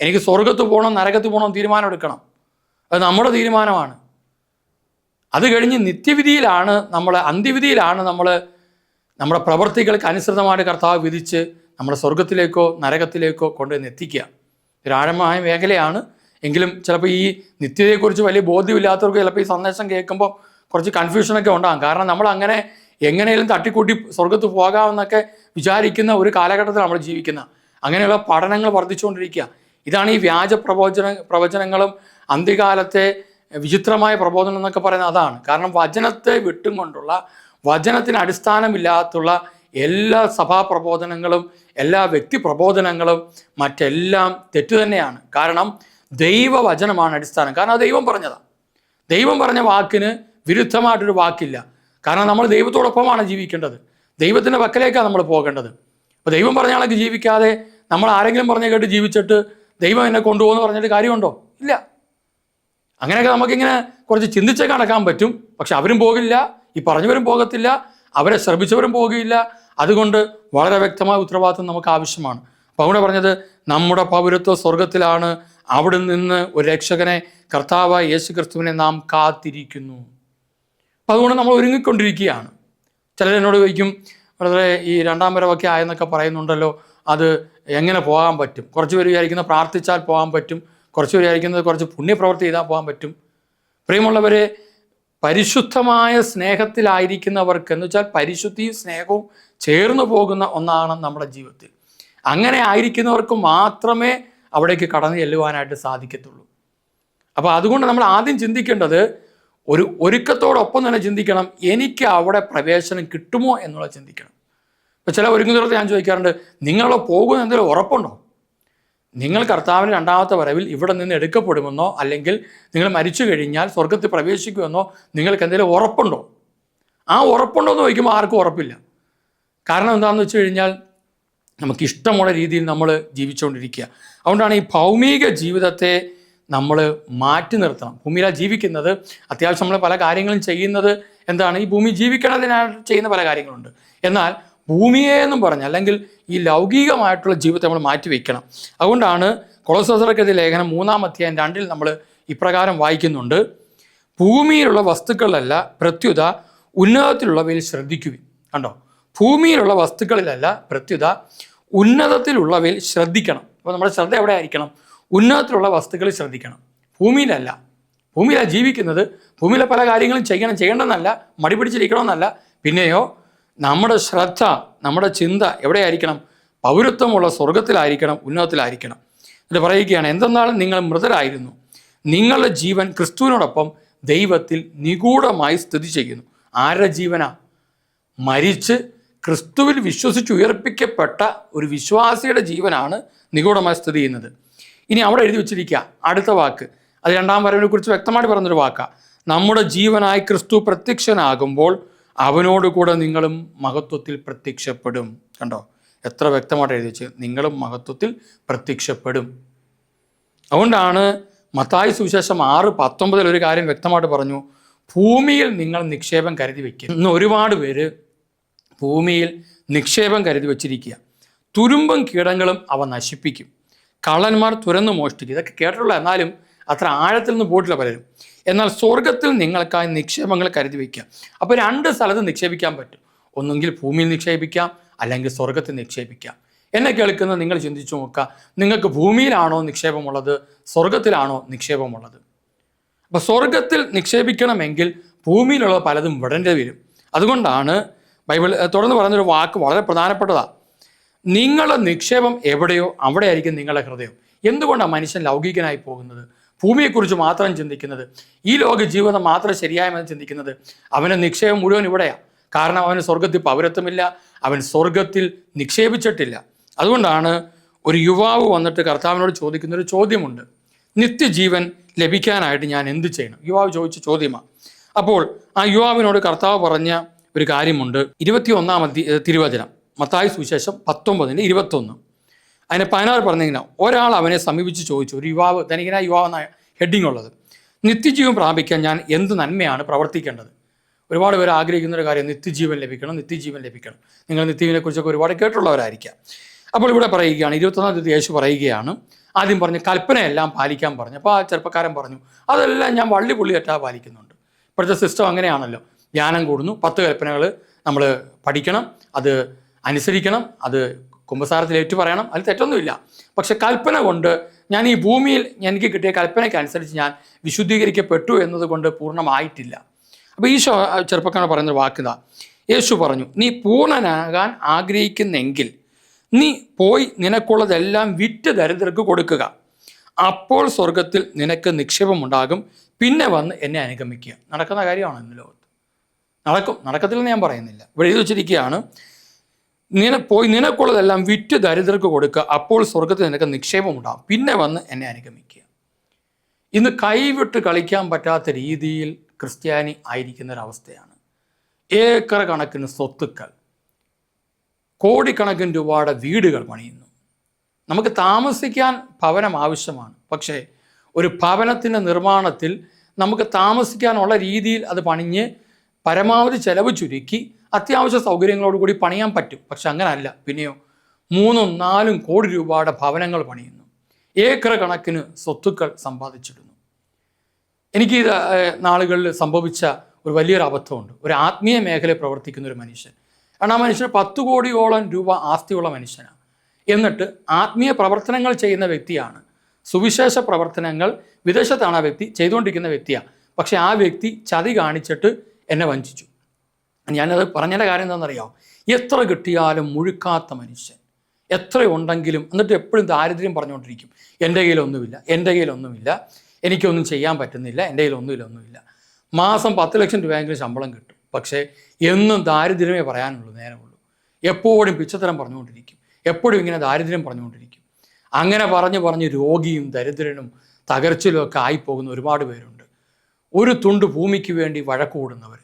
എനിക്ക് സ്വർഗത്ത് പോകണം, നരകത്ത് പോകണം തീരുമാനമെടുക്കണം. അത് നമ്മുടെ തീരുമാനമാണ്. അത് കഴിഞ്ഞ് നിത്യവിധിയിലാണ് അന്ത്യവിധിയിലാണ് നമ്മുടെ പ്രവൃത്തികൾക്ക് അനുസൃതമായിട്ട് കർത്താവ് വിധിച്ച് നമ്മുടെ സ്വർഗത്തിലേക്കോ നരകത്തിലേക്കോ കൊണ്ടുവന്ന് എത്തിക്കുക. ഒരു ആഴമായ മേഖലയാണ്. എങ്കിലും ചിലപ്പോൾ ഈ നിത്യതയെക്കുറിച്ച് വലിയ ബോധ്യമില്ലാത്തവർക്ക് ചിലപ്പോൾ ഈ സന്ദേശം കേൾക്കുമ്പോൾ കുറച്ച് കൺഫ്യൂഷനൊക്കെ ഉണ്ടാകും. കാരണം നമ്മൾ അങ്ങനെ എങ്ങനെയും തട്ടിക്കൂട്ടി സ്വർഗത്ത് പോകാമെന്നൊക്കെ വിചാരിക്കുന്ന ഒരു കാലഘട്ടത്തിൽ നമ്മൾ ജീവിക്കുന്ന, അങ്ങനെയുള്ള പഠനങ്ങൾ വർദ്ധിച്ചുകൊണ്ടിരിക്കുക. ഇതാണ് ഈ വ്യാജ പ്രവചനങ്ങളും അന്ത്യകാലത്തെ വിചിത്രമായ പ്രബോധനം എന്നൊക്കെ പറയുന്നത് അതാണ്. കാരണം വചനത്തെ വിട്ടും കൊണ്ടുള്ള, വചനത്തിന് അടിസ്ഥാനമില്ലാത്തുള്ള എല്ലാ സഭാ പ്രബോധനങ്ങളും എല്ലാ വ്യക്തി പ്രബോധനങ്ങളും മറ്റെല്ലാം തെറ്റ് തന്നെയാണ്. കാരണം ദൈവവചനമാണ് അടിസ്ഥാനം. കാരണം അത് ദൈവം പറഞ്ഞതാണ്. ദൈവം പറഞ്ഞ വാക്കിന് വിരുദ്ധമായിട്ടൊരു വാക്കില്ല. കാരണം നമ്മൾ ദൈവത്തോടൊപ്പമാണ് ജീവിക്കേണ്ടത്, ദൈവത്തിൻ്റെ പക്കലേക്കാണ് നമ്മൾ പോകേണ്ടത്. അപ്പോൾ ദൈവം പറഞ്ഞ ആളൊക്കെ ജീവിക്കാതെ നമ്മൾ ആരെങ്കിലും പറഞ്ഞ കേട്ട് ജീവിച്ചിട്ട് ദൈവം എന്നെ കൊണ്ടുപോകുമെന്ന് പറഞ്ഞിട്ട് കാര്യമുണ്ടോ? ഇല്ല. അങ്ങനെയൊക്കെ നമുക്കിങ്ങനെ കുറച്ച് ചിന്തിച്ചൊക്കെ നടക്കാൻ പറ്റും. പക്ഷെ അവരും പോകില്ല, ഈ പറഞ്ഞവരും പോകത്തില്ല, അവരെ ശ്രമിച്ചവരും പോകുകയില്ല. അതുകൊണ്ട് വളരെ വ്യക്തമായ ഉത്തരവാദിത്വം നമുക്ക് ആവശ്യമാണ്. അപ്പോൾ അവിടെ പറഞ്ഞത് നമ്മുടെ പൗരത്വ സ്വർഗത്തിലാണ്, അവിടെ നിന്ന് ഒരു രക്ഷകനെ കർത്താവായ യേശു ക്രിസ്തുവിനെ നാം കാത്തിരിക്കുന്നു. അപ്പോൾ അതുകൊണ്ട് നമ്മൾ ഒരുങ്ങിക്കൊണ്ടിരിക്കുകയാണ്. ചിലരെന്നോട് ചോദിക്കും, വളരെ ഈ 2-ാം വരവൊക്കെ ആയെന്നൊക്കെ പറയുന്നുണ്ടല്ലോ, അത് എങ്ങനെ പോകാൻ പറ്റും? കുറച്ച് പേര് വിചാരിക്കുന്നത് പ്രാർത്ഥിച്ചാൽ പോകാൻ പറ്റും, കുറച്ച് പേര് വിചാരിക്കുന്നത് കുറച്ച് പുണ്യപ്രവൃത്തി ചെയ്താൽ പോകാൻ പറ്റും. പ്രിയമുള്ളവരെ, പരിശുദ്ധമായ സ്നേഹത്തിലായിരിക്കുന്നവർക്ക്, എന്ന് വെച്ചാൽ പരിശുദ്ധിയും സ്നേഹവും ചേർന്ന് പോകുന്ന ഒന്നാണ് നമ്മുടെ ജീവിതത്തിൽ. അങ്ങനെ ആയിരിക്കുന്നവർക്ക് മാത്രമേ അവിടേക്ക് കടന്നു ചെല്ലുവാനായിട്ട് സാധിക്കത്തുള്ളൂ. അപ്പോൾ അതുകൊണ്ട് നമ്മൾ ആദ്യം ചിന്തിക്കേണ്ടത് ഒരു ഒരുക്കത്തോടൊപ്പം തന്നെ ചിന്തിക്കണം, എനിക്ക് അവിടെ പ്രവേശനം കിട്ടുമോ എന്നുള്ളത് ചിന്തിക്കണം. ഇപ്പോൾ ചില ഒരുങ്ങുന്നവർക്ക് ഞാൻ ചോദിക്കാറുണ്ട്, നിങ്ങൾ പോകുന്ന എന്തെങ്കിലും ഉറപ്പുണ്ടോ? നിങ്ങൾ കർത്താവിൻ്റെ രണ്ടാമത്തെ വരവിൽ ഇവിടെ നിന്ന് എടുക്കപ്പെടുമെന്നോ അല്ലെങ്കിൽ നിങ്ങൾ മരിച്ചു കഴിഞ്ഞാൽ സ്വർഗത്തിൽ പ്രവേശിക്കുമെന്നോ നിങ്ങൾക്ക് എന്തെങ്കിലും ഉറപ്പുണ്ടോ? ആ ഉറപ്പുണ്ടോ എന്ന് ചോദിക്കുമ്പോൾ ആർക്കും ഉറപ്പില്ല. കാരണം എന്താണെന്ന് വെച്ച് കഴിഞ്ഞാൽ നമുക്കിഷ്ടമുള്ള രീതിയിൽ നമ്മൾ ജീവിച്ചുകൊണ്ടിരിക്കുക. അതുകൊണ്ടാണ് ഈ ഭൗമിക ജീവിതത്തെ നമ്മൾ മാറ്റി നിർത്തണം. ഭൂമിയിലാണ് ജീവിക്കുന്നത്, അത്യാവശ്യം നമ്മൾ പല കാര്യങ്ങളും ചെയ്യുന്നത് എന്താണ്, ഈ ഭൂമി ജീവിക്കണതിനായിട്ട് ചെയ്യുന്ന പല കാര്യങ്ങളുണ്ട്. എന്നാൽ ഭൂമിയെ എന്നും പറഞ്ഞ് അല്ലെങ്കിൽ ഈ ലൗകികമായിട്ടുള്ള ജീവിതത്തെ നമ്മൾ മാറ്റിവെക്കണം. അതുകൊണ്ടാണ് കൊളോസ്യർക്കെതിരെ ലേഖനം 3-2 നമ്മൾ ഇപ്രകാരം വായിക്കുന്നുണ്ട്: ഭൂമിയിലുള്ള വസ്തുക്കളിലല്ല പ്രത്യുത ഉന്നതത്തിലുള്ളവയിൽ ശ്രദ്ധിക്കുവിൻ. കണ്ടോ, ഭൂമിയിലുള്ള വസ്തുക്കളിലല്ല പ്രത്യുത ഉന്നതത്തിലുള്ളവയിൽ ശ്രദ്ധിക്കണം. അപ്പോൾ നമ്മുടെ ശ്രദ്ധ എവിടെ ആയിരിക്കണം? ഉന്നതത്തിലുള്ള വസ്തുക്കളിൽ ശ്രദ്ധിക്കണം, ഭൂമിയിലല്ല. ഭൂമിയിലാണ് ജീവിക്കുന്നത്, ഭൂമിയിലെ പല കാര്യങ്ങളും ചെയ്യേണ്ടെന്നല്ല, മടി പിടിച്ചിരിക്കണമെന്നല്ല. പിന്നെയോ നമ്മുടെ ശ്രദ്ധ, നമ്മുടെ ചിന്ത എവിടെയായിരിക്കണം? പൗരത്വമുള്ള സ്വർഗത്തിലായിരിക്കണം, ഉന്നതത്തിലായിരിക്കണം. എന്നിട്ട് പറയുകയാണ്, എന്തെന്നാലും നിങ്ങൾ മൃതരായിരുന്നു, നിങ്ങളുടെ ജീവൻ ക്രിസ്തുവിനോടൊപ്പം ദൈവത്തിൽ നിഗൂഢമായി സ്ഥിതി ചെയ്യുന്നു. ആരുടെ ജീവനാ? മരിച്ച് ക്രിസ്തുവിൽ വിശ്വസിച്ച് ഉയർപ്പിക്കപ്പെട്ട ഒരു വിശ്വാസിയുടെ ജീവനാണ് നിഗൂഢമായി സ്ഥിതി ചെയ്യുന്നത്. ഇനി അവിടെ എഴുതി വെച്ചിരിക്കുക അടുത്ത വാക്ക്, അത് രണ്ടാം വരവിനെ കുറിച്ച് വ്യക്തമായിട്ട് പറഞ്ഞൊരു വാക്കാണ്. നമ്മുടെ ജീവനായി ക്രിസ്തു പ്രത്യക്ഷനാകുമ്പോൾ അവനോടുകൂടെ നിങ്ങളും മഹത്വത്തിൽ പ്രത്യക്ഷപ്പെടും. കണ്ടോ, എത്ര വ്യക്തമായിട്ട് എഴുതി വെച്ച്, നിങ്ങളും മഹത്വത്തിൽ പ്രത്യക്ഷപ്പെടും. അതുകൊണ്ടാണ് മത്തായി സുവിശേഷം 6:19 ഒരു കാര്യം വ്യക്തമായിട്ട് പറഞ്ഞു: ഭൂമിയിൽ നിങ്ങൾ നിക്ഷേപം കരുതി വയ്ക്കുക. ഇന്ന് ഒരുപാട് പേര് ഭൂമിയിൽ നിക്ഷേപം കരുതി വച്ചിരിക്കുക. തുരുമ്പും കീടങ്ങളും അവ നശിപ്പിക്കും, കള്ളന്മാർ തുരന്നു മോഷ്ടിക്കും. ഇതൊക്കെ കേട്ടിട്ടുള്ള, എന്നാലും അത്ര ആഴത്തിൽ നിന്ന് പോയിട്ടില്ല പലരും. എന്നാൽ സ്വർഗത്തിൽ നിങ്ങൾക്കായി നിക്ഷേപങ്ങൾ കരുതി വയ്ക്കുക. അപ്പോൾ 2 സ്ഥലത്ത് നിക്ഷേപിക്കാൻ പറ്റും. ഒന്നുകിൽ ഭൂമിയിൽ നിക്ഷേപിക്കാം, അല്ലെങ്കിൽ സ്വർഗത്തിൽ നിക്ഷേപിക്കാം. എന്നെ കേൾക്കുന്നത് നിങ്ങൾ ചിന്തിച്ചു നോക്കുക, നിങ്ങൾക്ക് ഭൂമിയിലാണോ നിക്ഷേപമുള്ളത്, സ്വർഗത്തിലാണോ നിക്ഷേപമുള്ളത്? അപ്പോൾ സ്വർഗത്തിൽ നിക്ഷേപിക്കണമെങ്കിൽ ഭൂമിയിലുള്ള പലതും വിടേണ്ടി വരും. അതുകൊണ്ടാണ് ബൈബിൾ തുടർന്ന് പറയുന്നൊരു വാക്ക് വളരെ പ്രധാനപ്പെട്ടതാണ്: നിങ്ങളുടെ നിക്ഷേപം എവിടെയോ അവിടെ ആയിരിക്കും നിങ്ങളുടെ ഹൃദയം. എന്തുകൊണ്ടാണ് മനുഷ്യൻ ലൗകികനായി പോകുന്നത്, ഭൂമിയെക്കുറിച്ച് മാത്രം ചിന്തിക്കുന്നത്, ഈ ലോക ജീവിതം മാത്രം ശരിയായെന്ന് ചിന്തിക്കുന്നത്? അവൻ്റെ നിക്ഷേപം മുഴുവൻ ഇവിടെയാണ്. കാരണം അവന് സ്വർഗത്തിൽ പൗരത്വമില്ല, അവൻ സ്വർഗത്തിൽ നിക്ഷേപിച്ചിട്ടില്ല. അതുകൊണ്ടാണ് ഒരു യുവാവ് വന്നിട്ട് കർത്താവിനോട് ചോദിക്കുന്നൊരു ചോദ്യമുണ്ട്: നിത്യജീവൻ ലഭിക്കാനായിട്ട് ഞാൻ എന്ത് ചെയ്യണം? യുവാവ് ചോദിച്ച ചോദ്യമാണ്. അപ്പോൾ ആ യുവാവിനോട് കർത്താവ് പറഞ്ഞ ഒരു കാര്യമുണ്ട്. 21-ാം തിരുവചനം, മത്തായി സുവിശേഷം 19:21. അതിന് 16 പറഞ്ഞിങ്ങനെ: ഒരാൾ അവനെ സമീപിച്ച് ചോദിച്ചു, ഒരു യുവാവ്, ധനികന യുവാവ് എന്ന ഹെഡിങ് ഉള്ളത്, നിത്യജീവൻ പ്രാപിക്കാൻ ഞാൻ എന്ത് നന്മയാണ് പ്രവർത്തിക്കേണ്ടത്? ഒരുപാട് പേര് ആഗ്രഹിക്കുന്ന ഒരു കാര്യം നിത്യജീവൻ ലഭിക്കണം, നിത്യജീവൻ ലഭിക്കണം. നിങ്ങൾ നിത്യജീവനെക്കുറിച്ചൊക്കെ ഒരുപാട് കേട്ടുള്ളവരായിരിക്കാം. അപ്പോൾ ഇവിടെ പറയുകയാണ്, 21-ാം തീയതി യേശു പറയുകയാണ്, ആദ്യം പറഞ്ഞ് കൽപ്പനയെല്ലാം പാലിക്കാൻ പറഞ്ഞു. അപ്പോൾ ആ ചെറുപ്പക്കാരൻ പറഞ്ഞു, അതെല്ലാം ഞാൻ വള്ളി പുള്ളിയേറ്റാ പാലിക്കുന്നുണ്ട്. ഇപ്പോഴത്തെ സിസ്റ്റം അങ്ങനെയാണല്ലോ, ജ്ഞാനം കൂടുന്നു, 10 കൽപ്പനകൾ നമ്മൾ പഠിക്കണം, അത് അനുസരിക്കണം, അത് കുമ്പസാരത്തിൽ ഏറ്റു പറയണം, അതിൽ തെറ്റൊന്നുമില്ല. പക്ഷെ കൽപ്പന കൊണ്ട് ഞാൻ ഈ ഭൂമിയിൽ എനിക്ക് കിട്ടിയ കൽപ്പനയ്ക്ക് അനുസരിച്ച് ഞാൻ വിശുദ്ധീകരിക്കപ്പെട്ടു എന്നതുകൊണ്ട് പൂർണ്ണമായിട്ടില്ല. അപ്പോൾ ഈ ചെറുപ്പക്കാരൻ പറയുന്നൊരു വാക്കിതാ, യേശു പറഞ്ഞു, നീ പൂർണ്ണനാകാൻ ആഗ്രഹിക്കുന്നെങ്കിൽ നീ പോയി നിനക്കുള്ളതെല്ലാം വിറ്റ് ദരിദ്രർക്ക് കൊടുക്കുക, അപ്പോൾ സ്വർഗത്തിൽ നിനക്ക് നിക്ഷേപമുണ്ടാകും, പിന്നെ വന്ന് എന്നെ അനുഗമിക്കുക. നടക്കുന്ന കാര്യമാണ് ഇന്ന് ലോകത്ത്. നടക്കത്തില്ലെന്ന് ഞാൻ പറയുന്നില്ല. ഇവിടെ എഴുതി വെച്ചിരിക്കുകയാണ്, പോയി നിനക്കുള്ളതെല്ലാം വിറ്റ് ദരിദ്രർക്ക് കൊടുക്കുക, അപ്പോൾ സ്വർഗത്തിൽ നിനക്ക് നിക്ഷേപമുണ്ടാകും, പിന്നെ വന്ന് എന്നെ അനുഗമിക്കുക. ഇന്ന് കൈവിട്ട് കളിക്കാൻ പറ്റാത്ത രീതിയിൽ ക്രിസ്ത്യാനി ആയിരിക്കുന്നൊരവസ്ഥയാണ്. ഏക്കർ കണക്കിന് സ്വത്തുക്കൾ, കോടിക്കണക്കിന് രൂപയുടെ വീടുകൾ പണിയുന്നു. നമുക്ക് താമസിക്കാൻ ഭവനം ആവശ്യമാണ്, പക്ഷേ ഒരു ഭവനത്തിൻ്റെ നിർമ്മാണത്തിൽ നമുക്ക് താമസിക്കാനുള്ള രീതിയിൽ അത് പണിഞ്ഞ് പരമാവധി ചെലവ് ചുരുക്കി അത്യാവശ്യ സൗകര്യങ്ങളോടുകൂടി പണിയാൻ പറ്റും. പക്ഷെ അങ്ങനല്ല. പിന്നെയോ 3-4 കോടി രൂപയുടെ ഭവനങ്ങൾ പണിയുന്നു, ഏക്കർ കണക്കിന് സ്വത്തുക്കൾ സമ്പാദിച്ചിടുന്നു. എനിക്ക് ഇത് നാളുകളിൽ സംഭവിച്ച ഒരു വലിയൊരു അബദ്ധമുണ്ട്. ഒരു ആത്മീയ മേഖലയിൽ പ്രവർത്തിക്കുന്ന ഒരു മനുഷ്യൻ, കാരണം ആ മനുഷ്യൻ 10 കോടിയോളം രൂപ ആസ്തിയുള്ള മനുഷ്യനാണ്. എന്നിട്ട് ആത്മീയ പ്രവർത്തനങ്ങൾ ചെയ്യുന്ന വ്യക്തിയാണ്, സുവിശേഷ പ്രവർത്തനങ്ങൾ വിദേശത്താണ് ആ വ്യക്തി ചെയ്തുകൊണ്ടിരിക്കുന്ന വ്യക്തിയാണ്. പക്ഷെ ആ വ്യക്തി ചതി കാണിച്ചിട്ട് എന്നെ വഞ്ചിച്ചു. ഞാനത് പറഞ്ഞതിൻ്റെ കാര്യം എന്താണെന്നറിയാമോ? എത്ര കിട്ടിയാലും മുഴുക്കാത്ത മനുഷ്യൻ, എത്ര ഉണ്ടെങ്കിലും എന്നിട്ട് എപ്പോഴും ദാരിദ്ര്യം പറഞ്ഞുകൊണ്ടിരിക്കും. എൻ്റെ കയ്യിലൊന്നുമില്ല, എൻ്റെ കയ്യിലൊന്നുമില്ല, എനിക്കൊന്നും ചെയ്യാൻ പറ്റുന്നില്ല, എൻ്റെ കയ്യിലൊന്നുമില്ല. മാസം 10 ലക്ഷം രൂപയെങ്കിലും ശമ്പളം കിട്ടും, പക്ഷേ എന്നും ദാരിദ്ര്യമേ പറയാനുള്ളൂ, നേരമുള്ളൂ. എപ്പോഴും പിച്ചത്തരം പറഞ്ഞുകൊണ്ടിരിക്കും, എപ്പോഴും ഇങ്ങനെ ദാരിദ്ര്യം പറഞ്ഞുകൊണ്ടിരിക്കും. അങ്ങനെ പറഞ്ഞ് രോഗിയും ദരിദ്രനും തകർച്ചിലുമൊക്കെ ആയിപ്പോകുന്ന ഒരുപാട് പേരുണ്ട്. ഒരു തുണ്ട് ഭൂമിക്ക് വേണ്ടി വഴക്കൂടുന്നവർ,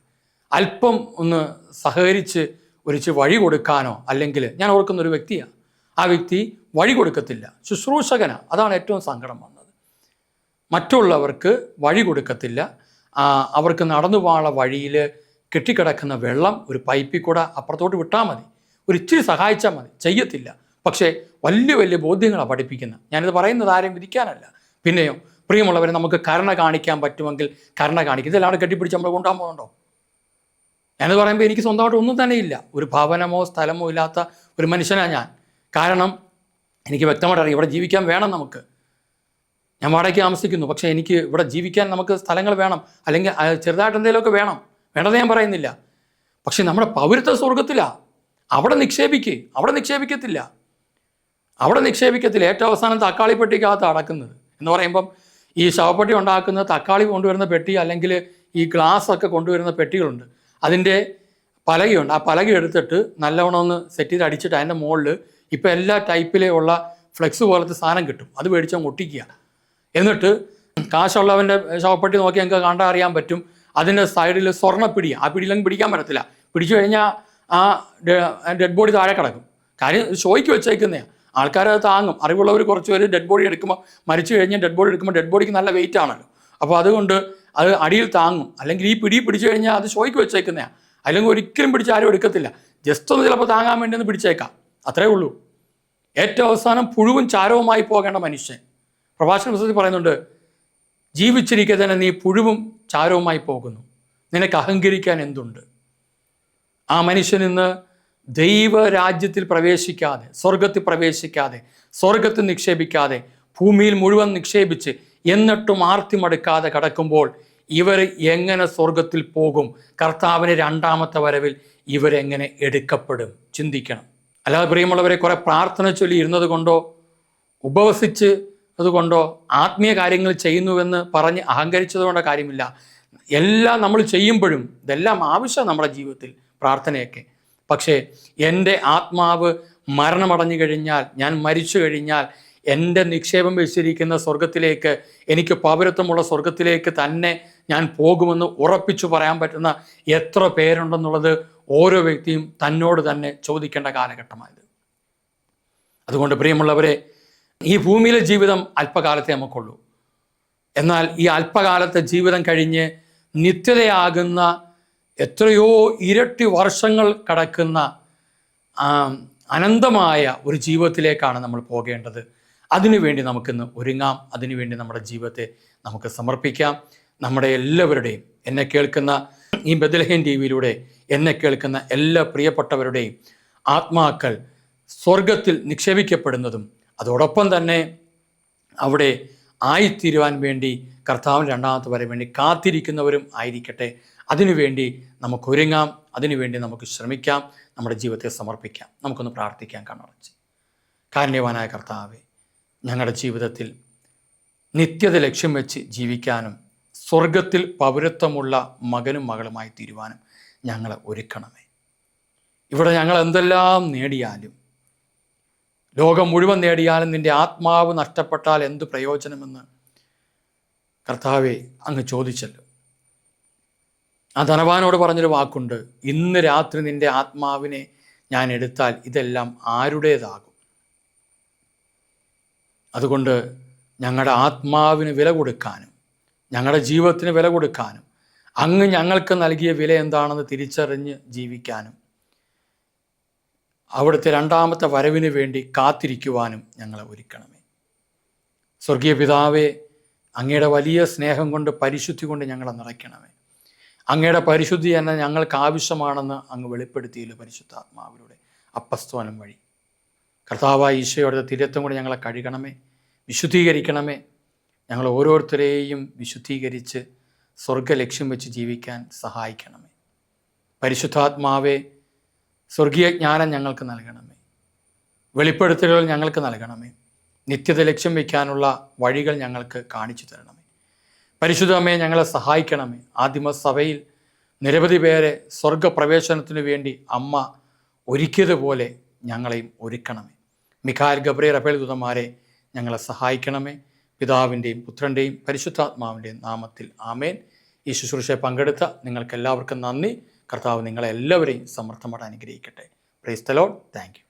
അല്പം ഒന്ന് സഹകരിച്ച് ഒരിച്ച് വഴി കൊടുക്കാനോ, അല്ലെങ്കിൽ ഞാൻ ഓർക്കുന്ന ഒരു വ്യക്തിയാണ്, ആ വ്യക്തി വഴി കൊടുക്കത്തില്ല, ശുശ്രൂഷകനാണ്. അതാണ് ഏറ്റവും സങ്കടം വന്നത്. മറ്റുള്ളവർക്ക് വഴി കൊടുക്കത്തില്ല. അവർക്ക് നടന്നു പോകാനുള്ള വഴിയിൽ കെട്ടിക്കിടക്കുന്ന വെള്ളം ഒരു പൈപ്പിൽ കൂടെ അപ്പുറത്തോട്ട് വിട്ടാൽ മതി, ഒരു ഇച്ചിരി സഹായിച്ചാൽ മതി, ചെയ്യത്തില്ല. പക്ഷേ വലിയ വലിയ ബോധ്യങ്ങളാണ് പഠിപ്പിക്കുന്നത്. ഞാനിത് പറയുന്നത് ആരെയും വിധിക്കാനല്ല. പിന്നെയോ പ്രിയമുള്ളവരെ, നമുക്ക് കരുണ കാണിക്കാൻ പറ്റുമെങ്കിൽ കരുണ കാണിക്കും. ഇതെല്ലാം കെട്ടിപ്പിടിച്ച് നമ്മൾ കൊണ്ടുപോകാൻ പോകുന്നുണ്ടോ? ഞാനത് പറയുമ്പോൾ എനിക്ക് സ്വന്തമായിട്ട് ഒന്നും തന്നെ ഇല്ല, ഒരു ഭവനമോ സ്ഥലമോ ഇല്ലാത്ത ഒരു മനുഷ്യനാണ് ഞാൻ. കാരണം എനിക്ക് വ്യക്തമായിട്ട് അറിയാം ഇവിടെ ജീവിക്കാൻ വേണം നമുക്ക്. ഞാൻ വാടകയ്ക്ക് താമസിക്കുന്നു, പക്ഷേ എനിക്ക് ഇവിടെ ജീവിക്കാൻ നമുക്ക് സ്ഥലങ്ങൾ വേണം, അല്ലെങ്കിൽ ചെറുതായിട്ട് എന്തെങ്കിലുമൊക്കെ വേണം, വേണ്ടത് ഞാൻ പറയുന്നില്ല. പക്ഷെ നമ്മുടെ പൗരത്വ സ്വർഗത്തിലാണ്. അവിടെ നിക്ഷേപിക്കത്തില്ല. ഏറ്റവും അവസാനം തക്കാളി പെട്ടിക്കകത്ത് അടക്കുന്നത് എന്ന് പറയുമ്പം ഈ ശവപ്പെട്ടി ഉണ്ടാക്കുന്നത് തക്കാളി കൊണ്ടുവരുന്ന പെട്ടി, അല്ലെങ്കിൽ ഈ ഗ്ലാസ് ഒക്കെ കൊണ്ടുവരുന്ന പെട്ടികളുണ്ട്. അതിൻ്റെ പലകയുണ്ട്. ആ പലക എടുത്തിട്ട് നല്ലവണ്ണം ഒന്ന് സെറ്റ് ചെയ്ത് അടിച്ചിട്ട് അതിൻ്റെ മുകളിൽ ഇപ്പോൾ എല്ലാ ടൈപ്പിലുള്ള ഫ്ലെക്സ് പോലത്തെ സാധനം കിട്ടും, അത് മേടിച്ചാൽ ഒട്ടിക്കുക. എന്നിട്ട് കാശുള്ളവൻ്റെ ശവപ്പെട്ടി നോക്കി ഞങ്ങൾക്ക് കണ്ടാൽ അറിയാൻ പറ്റും, അതിൻ്റെ സൈഡിൽ സ്വർണ്ണപ്പിടി, ആ പിടിയിലങ്ങ് പിടിക്കാൻ പറ്റത്തില്ല. പിടിച്ചു കഴിഞ്ഞാൽ ആ ഡെഡ് ബോഡി താഴെ കിടക്കും. കാര്യം ഷോയ്ക്ക് വെച്ചേക്കുന്നതാണ്, ആൾക്കാരത് താങ്ങും. അറിവുള്ളവർ കുറച്ച് പേര് ഡെഡ് ബോഡി എടുക്കുമ്പോൾ, മരിച്ചു കഴിഞ്ഞാൽ ഡെഡ് ബോഡിക്ക് നല്ല വെയിറ്റ് ആണല്ലോ. അപ്പോൾ അതുകൊണ്ട് അത് അടിയിൽ താങ്ങും. അല്ലെങ്കിൽ ഈ പിടിച്ചു കഴിഞ്ഞാൽ അത് ഷോയ്ക്ക് വെച്ചേക്കുന്നതാണ്, അല്ലെങ്കിൽ ഒരിക്കലും പിടിച്ച് ആരും എടുക്കത്തില്ല. ജസ്റ്റ് ഒന്ന് ചിലപ്പോൾ താങ്ങാൻ വേണ്ടി ഒന്ന് പിടിച്ചേക്കാം, അത്രേ ഉള്ളൂ. ഏറ്റവും അവസാനം പുഴുവും ചാരവുമായി പോകേണ്ട മനുഷ്യൻ, പ്രഭാഷണ പുസ്തകത്തിൽ പറയുന്നുണ്ട്, ജീവിച്ചിരിക്കെ തന്നെ നീ പുഴുവും ചാരവുമായി പോകുന്നു, നിനക്ക് അഹങ്കരിക്കാൻ എന്തുണ്ട്? ആ മനുഷ്യൻ ഇന്ന് ദൈവരാജ്യത്തിൽ പ്രവേശിക്കാതെ, സ്വർഗത്തിൽ പ്രവേശിക്കാതെ, സ്വർഗത്തിൽ നിക്ഷേപിക്കാതെ, ഭൂമിയിൽ മുഴുവൻ നിക്ഷേപിച്ച് എന്നിട്ടും ആർത്തിമടുക്കാതെ കിടക്കുമ്പോൾ ഇവർ എങ്ങനെ സ്വർഗത്തിൽ പോകും? കർത്താവിന് രണ്ടാമത്തെ വരവിൽ ഇവരെങ്ങനെ എടുക്കപ്പെടും? ചിന്തിക്കണം. അല്ലാതെ പ്രിയമുള്ളവരെ, കുറെ പ്രാർത്ഥന ചൊല്ലി ഇരുന്നത് കൊണ്ടോ, ഉപവസിച്ച് അതുകൊണ്ടോ, ആത്മീയ കാര്യങ്ങൾ ചെയ്യുന്നുവെന്ന് പറഞ്ഞ് അഹങ്കരിച്ചതുകൊണ്ടോ കാര്യമില്ല. എല്ലാം നമ്മൾ ചെയ്യുമ്പോഴും ഇതെല്ലാം ആവശ്യമാണ് നമ്മുടെ ജീവിതത്തിൽ, പ്രാർത്ഥനയൊക്കെ. പക്ഷേ എൻ്റെ ആത്മാവ് മരണമടഞ്ഞു കഴിഞ്ഞാൽ, ഞാൻ മരിച്ചു കഴിഞ്ഞാൽ, എൻ്റെ നിക്ഷേപം വെച്ചിരിക്കുന്ന സ്വർഗത്തിലേക്ക്, എനിക്ക് പൗരത്വമുള്ള സ്വർഗത്തിലേക്ക് തന്നെ ഞാൻ പോകുമെന്ന് ഉറപ്പിച്ചു പറയാൻ പറ്റുന്ന എത്ര പേരുണ്ടെന്നുള്ളത് ഓരോ വ്യക്തിയും തന്നോട് തന്നെ ചോദിക്കേണ്ട കാലഘട്ടമായത്. അതുകൊണ്ട് പ്രിയമുള്ളവരെ, ഈ ഭൂമിയിലെ ജീവിതം അല്പകാലത്തെ നമുക്കുള്ളൂ. എന്നാൽ ഈ അല്പകാലത്തെ ജീവിതം കഴിഞ്ഞ് നിത്യതയാകുന്ന എത്രയോ ഇരട്ടി വർഷങ്ങൾ കടക്കുന്ന അനന്തമായ ഒരു ജീവിതത്തിലേക്കാണ് നമ്മൾ പോകേണ്ടത്. അതിനുവേണ്ടി നമുക്കിന്ന് ഒരുങ്ങാം. അതിനുവേണ്ടി നമ്മുടെ ജീവിതത്തെ നമുക്ക് സമർപ്പിക്കാം. നമ്മുടെ എല്ലാവരുടെയും, എന്നെ കേൾക്കുന്ന ഈ ബെത്ലഹേം ടിവിയിലൂടെ എന്നെ കേൾക്കുന്ന എല്ലാ പ്രിയപ്പെട്ടവരുടെയും ആത്മാക്കൾ സ്വർഗത്തിൽ നിക്ഷേപിക്കപ്പെടുന്നതും, അതോടൊപ്പം തന്നെ അവിടെ ആയിത്തീരുവാൻ വേണ്ടി കർത്താവിന് രണ്ടാമത്തെ വരെ വേണ്ടി കാത്തിരിക്കുന്നവരും ആയിരിക്കട്ടെ. അതിനുവേണ്ടി നമുക്കൊരുങ്ങാം, അതിനുവേണ്ടി നമുക്ക് ശ്രമിക്കാം, നമ്മുടെ ജീവിതത്തെ സമർപ്പിക്കാം. നമുക്കൊന്ന് പ്രാർത്ഥിക്കാം കണ്ണടച്ച്. കാരുണ്യവാനായ കർത്താവേ, ഞങ്ങളുടെ ജീവിതത്തിൽ നിത്യത ലക്ഷ്യം വെച്ച് ജീവിക്കാനും സ്വർഗത്തിൽ പൗരത്വമുള്ള മകനും മകളുമായി തീരുവാനും ഞങ്ങളെ ഒരുക്കണമേ. ഇവിടെ ഞങ്ങൾ എന്തെല്ലാം നേടിയാലും, ലോകം മുഴുവൻ നേടിയാലും നിൻ്റെ ആത്മാവ് നഷ്ടപ്പെട്ടാൽ എന്ത് പ്രയോജനമെന്ന് കർത്താവെ അങ്ങ് ചോദിച്ചല്ലോ. ആ ധനവാനോട് പറഞ്ഞൊരു വാക്കുണ്ട്, ഇന്ന് രാത്രി നിൻ്റെ ആത്മാവിനെ ഞാൻ എടുത്താൽ ഇതെല്ലാം ആരുടേതാകും? അതുകൊണ്ട് ഞങ്ങളുടെ ആത്മാവിന് വില കൊടുക്കാനും, ഞങ്ങളുടെ ജീവിതത്തിന് വില കൊടുക്കാനും, അങ്ങ് ഞങ്ങൾക്ക് നൽകിയ വില എന്താണെന്ന് തിരിച്ചറിഞ്ഞ് ജീവിക്കാനും, അവിടുത്തെ രണ്ടാമത്തെ വരവിന് വേണ്ടി കാത്തിരിക്കുവാനും ഞങ്ങളെ ഒരുക്കണമേ. സ്വർഗീയ പിതാവേ, അങ്ങയുടെ വലിയ സ്നേഹം കൊണ്ട്, പരിശുദ്ധി കൊണ്ട് ഞങ്ങളെ നിറയ്ക്കണമേ. അങ്ങയുടെ പരിശുദ്ധി തന്നെ ഞങ്ങൾക്ക് ആവശ്യമാണെന്ന് അങ്ങ് വെളിപ്പെടുത്തിയില്ല പരിശുദ്ധാത്മാവിലൂടെ, അപ്പസ്തോലം വഴി. കർത്താവായ ഈശോയുടെ തിരത്തും കൂടി ഞങ്ങളെ കഴുകണമേ, വിശുദ്ധീകരിക്കണമേ. ഞങ്ങൾ ഓരോരുത്തരെയും വിശുദ്ധീകരിച്ച് സ്വർഗ ലക്ഷ്യം വെച്ച് ജീവിക്കാൻ സഹായിക്കണമേ. പരിശുദ്ധാത്മാവേ, സ്വർഗീയ ജ്ഞാനം ഞങ്ങൾക്ക് നൽകണമേ, വെളിപ്പെടുത്തലുകൾ ഞങ്ങൾക്ക് നൽകണമേ, നിത്യത ലക്ഷ്യം വയ്ക്കാനുള്ള വഴികൾ ഞങ്ങൾക്ക് കാണിച്ചു തരണമേ. പരിശുദ്ധമേ, ഞങ്ങളെ സഹായിക്കണമേ. ആദിമസഭയിൽ നിരവധി പേരെ സ്വർഗപ്രവേശനത്തിനു വേണ്ടി അമ്മ ഒരുക്കിയതുപോലെ ഞങ്ങളെയും ഒരുക്കണമേ. മിഖായേൽ, ഗബ്രിയേൽ, റഫേൽ ദൂതന്മാരെ ഞങ്ങളെ സഹായിക്കണമേ. പിതാവിൻ്റെയും പുത്രൻ്റെയും പരിശുദ്ധാത്മാവിൻ്റെയും നാമത്തിൽ ആമേൻ. ഈ ശുശ്രൂഷയെ പങ്കെടുത്ത നിങ്ങൾക്കെല്ലാവർക്കും നന്ദി. കർത്താവ് നിങ്ങളെല്ലാവരെയും സമർത്ഥമായിട്ട് അനുഗ്രഹിക്കട്ടെ. Praise the Lord. Thank you.